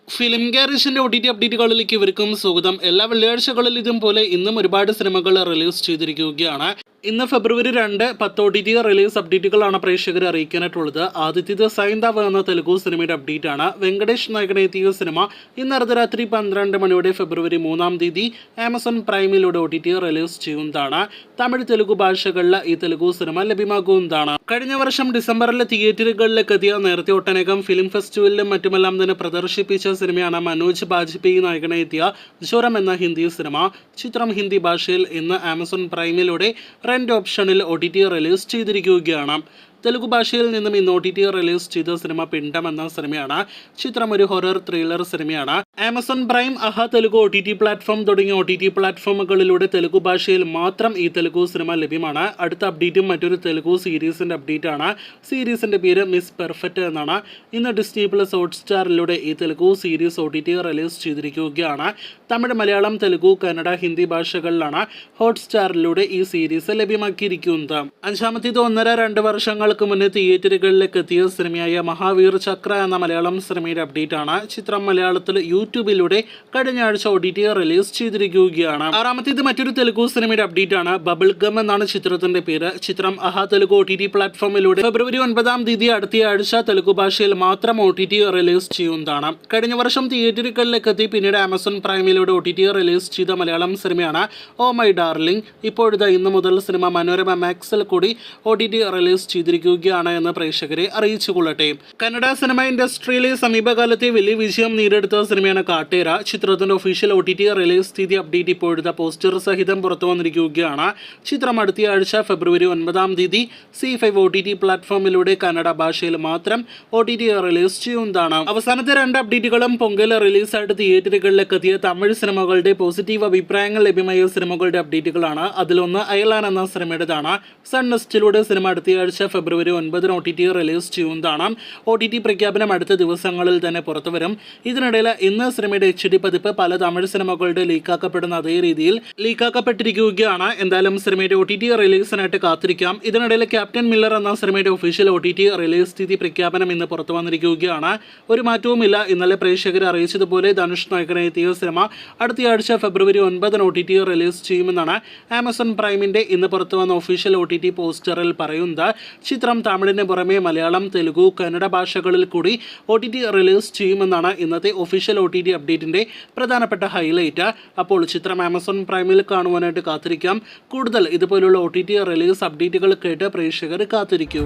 Film ഗാരേജിന്റെ OTT അപ്ഡേറ്റുകളിലേക്ക് ഇവർക്കും സ്വാഗതം. എല്ലാ വെള്ളിയാഴ്ചകളിൽ ഇതും പോലെ ഇന്നും ഒരുപാട് സിനിമകൾ റിലീസ് ചെയ്തിരിക്കുകയാണ്. ഇന്ന് ഫെബ്രുവരി 2 10 OTT റിലീസ് അപ്ഡേറ്റുകളാണ് പ്രേക്ഷകരെ അറിയിക്കാനായിട്ടുള്ളത്. ആദ്യത്തേത് സൈന്താവ് എന്ന തെലുഗു സിനിമയുടെ അപ്ഡേറ്റ് ആണ്. വെങ്കടേഷ് നായകനെത്തിയ സിനിമ ഇന്ന് അർദ്ധരാത്രി 12 മണിയോടെ ഫെബ്രുവരി 3 തീയതി ആമസോൺ പ്രൈമിലൂടെ OTT റിലീസ് ചെയ്യുന്നതാണ്. തമിഴ് തെലുഗു ഭാഷകളിൽ ഈ തെലുഗു സിനിമ ലഭ്യമാകുന്നതാണ്. കഴിഞ്ഞ വർഷം ഡിസംബറിൽ തിയേറ്ററുകളിലേക്ക് എത്തിയ നേരത്തെ ഒട്ടനേകം ഫിലിം ഫെസ്റ്റിവലിലും മറ്റുമെല്ലാം തന്നെ പ്രദർശിപ്പിച്ച സിനിമയാണ് മനോജ് ബാജ്പേയി നായകനെത്തിയ ജ്വരം എന്ന ഹിന്ദി സിനിമ. ചിത്രം ഹിന്ദി ഭാഷയിൽ ഇന്ന് ആമസോൺ പ്രൈമിലൂടെ റെന്റ് ഓപ്ഷനിൽ OTT റിലീസ് ചെയ്തിരിക്കുകയാണ്. തെലുഗു ഭാഷയിൽ നിന്നും ഇന്ന് OTT റിലീസ് ചെയ്ത സിനിമ പിണ്ടം എന്ന സിനിമയാണ്. ചിത്രം ഒരു ഹൊറർ ത്രില്ലർ സിനിമയാണ്. Amazon prime, Telugu OTT platform തുടങ്ങിയ OTT പ്ലാറ്റ്ഫോമുകളിലൂടെ തെലുഗു ഭാഷയിൽ മാത്രം ഈ തെലുഗു സിനിമ ലഭ്യമാണ്. അടുത്ത അപ്ഡേറ്റും മറ്റൊരു തെലുഗു സീരീസിന്റെ അപ്ഡേറ്റ് ആണ്. സീരീസിന്റെ പേര് മിസ് പെർഫെക്റ്റ് എന്നാണ്. ഇന്ന് ഡിസ്നി പ്ലസ് ഹോട്ട്സ്റ്റാറിലൂടെ ഈ തെലുഗു സീരീസ് OTT റിലീസ് ചെയ്തിരിക്കുകയാണ്. തമിഴ്, മലയാളം, തെലുഗു, കന്നഡ, ഹിന്ദി ഭാഷകളിലാണ് ഹോട്ട്സ്റ്റാറിലൂടെ ഈ സീരീസ് ലഭ്യമാക്കിയിരിക്കുന്നത്. അഞ്ചാമത്തേത് 1.5-2 വർഷങ്ങൾ മുന്നേ തിയേറ്ററുകളിലേക്ക് എത്തിയ സിനിമയായ മഹാവീർ ചക്ര എന്ന മലയാളം സിനിമയുടെ അപ്ഡേറ്റ് ആണ്. ചിത്രം മലയാളത്തിൽ യൂട്യൂബിലൂടെ കഴിഞ്ഞ ആഴ്ച OTT റിലീസ് ചെയ്തിരിക്കുകയാണ്. ആറാമത്തേത് മറ്റൊരു തെലുഗു സിനിമയുടെ അപ്ഡേറ്റ് ആണ്. ബബിൾ ഗം എന്നാണ് ചിത്രത്തിന്റെ പേര്. ചിത്രം തെലുഗു OTT പ്ലാറ്റ്ഫോമിലൂടെ ഫെബ്രുവരി 9 തീയതി അടുത്ത ആഴ്ച തെലുഗു ഭാഷയിൽ മാത്രം OTT റിലീസ് ചെയ്യുന്നതാണ്. കഴിഞ്ഞ വർഷം തിയേറ്ററുകളിലേക്ക് എത്തി പിന്നീട് ആമസോൺ പ്രൈമിലൂടെ OTT റിലീസ് ചെയ്ത മലയാളം സിനിമയാണ് ഓ മൈ ഡാർലിംഗ്. ഇപ്പോഴത്തെ ഇന്ന് മുതൽ സിനിമ മനോരമ മാക്സിൽ കൂടി OTT റിലീസ് ചെയ്തിരിക്കുകയാണ് എന്ന് പ്രേക്ഷകരെ അറിയിച്ചുകൊള്ളട്ടെ. കന്നഡ സിനിമ ഇൻഡസ്ട്രിയിലെ സമീപകാലത്തെ വലിയ വിജയം നേടിയെടുത്ത സിനിമയാണ് കാട്ടേര. ചിത്രത്തിന്റെ ഒഫീഷ്യൽ OTT റിലീസ് തീയതി അപ്ഡേറ്റ് ഇപ്പോഴത്തെ പോസ്റ്റർ സഹിതം പുറത്തു വന്നിരിക്കുകയാണ്. ചിത്രം അടുത്ത ആഴ്ച ഫെബ്രുവരി 9 തീയതി C5 OTT പ്ലാറ്റ്ഫോമിലൂടെ കന്നഡ ഭാഷയിൽ മാത്രം OTT റിലീസ് ചെയ്യുന്നതാണ്. അവസാനത്തെ 2 അപ്ഡേറ്റുകളും പൊങ്കൽ റിലീസായിട്ട് തിയേറ്ററുകളിലേക്ക് എത്തിയ തമിഴ് സിനിമകളുടെ പോസിറ്റീവ് അഭിപ്രായങ്ങൾ ലഭ്യമായ സിനിമകളുടെ അപ്ഡേറ്റുകളാണ്. അതിലൊന്ന് അയലാൻ എന്ന സിനിമയുടേതാണ്. സൺ നെക്സ്റ്റിലൂടെ സിനിമ അടുത്ത ആഴ്ച ഫെബ്രുവരി 9 OTT റിലീസ് ചെയ്യുന്നതാണ്. OTT പ്രഖ്യാപനം അടുത്ത ദിവസങ്ങളിൽ തന്നെ പുറത്തുവരും. ഇതിനിടയിൽ ഇന്ന് സിനിമയുടെ HD പതിപ്പ് പല തമിഴ് സിനിമകളുടെ ലീക്കാക്കപ്പെടുന്ന അതേ രീതിയിൽ ലീക്കാക്കപ്പെട്ടിരിക്കുകയാണ്. എന്തായാലും സിനിമയുടെ OTT റിലീസിനായിട്ട് കാത്തിരിക്കാം. ഇതിനിടയിൽ ക്യാപ്റ്റൻ മില്ലർ എന്ന സിനിമയുടെ ഒഫീഷ്യൽ OTT റിലീസ് തീയതി പ്രഖ്യാപനം ഇന്ന് പുറത്തു വന്നിരിക്കുകയാണ്. ഒരു മാറ്റവുമില്ല. ഇന്നലെ പ്രേക്ഷകരെ അറിയിച്ചതുപോലെ ധനുഷ് നായകനെത്തിയ സിനിമ അടുത്ത ആഴ്ച ഫെബ്രുവരി 9 OTT റിലീസ് ചെയ്യുമെന്നാണ് ആമസോൺ പ്രൈമിന്റെ ഇന്ന് പുറത്തു വന്ന ഒഫീഷ്യൽ OTT പോസ്റ്ററിൽ പറയുന്നത്. ചിത്രം തമിഴിന് പുറമെ മലയാളം, തെലുഗു, കന്നഡ ഭാഷകളിൽ കൂടി OTT റിലീസ് ചെയ്യുമെന്നാണ് ഇന്നത്തെ ഒഫീഷ്യൽ OTT അപ്ഡേറ്റിന്റെ പ്രധാനപ്പെട്ട ഹൈലൈറ്റ്. അപ്പോൾ ചിത്രം ആമസോൺ പ്രൈമിൽ കാണുവാനായിട്ട് കാത്തിരിക്കാം. കൂടുതൽ ഇതുപോലുള്ള OTT റിലീസ് അപ്ഡേറ്റുകൾ കേട്ട് പ്രേക്ഷകർ കാത്തിരിക്കൂ.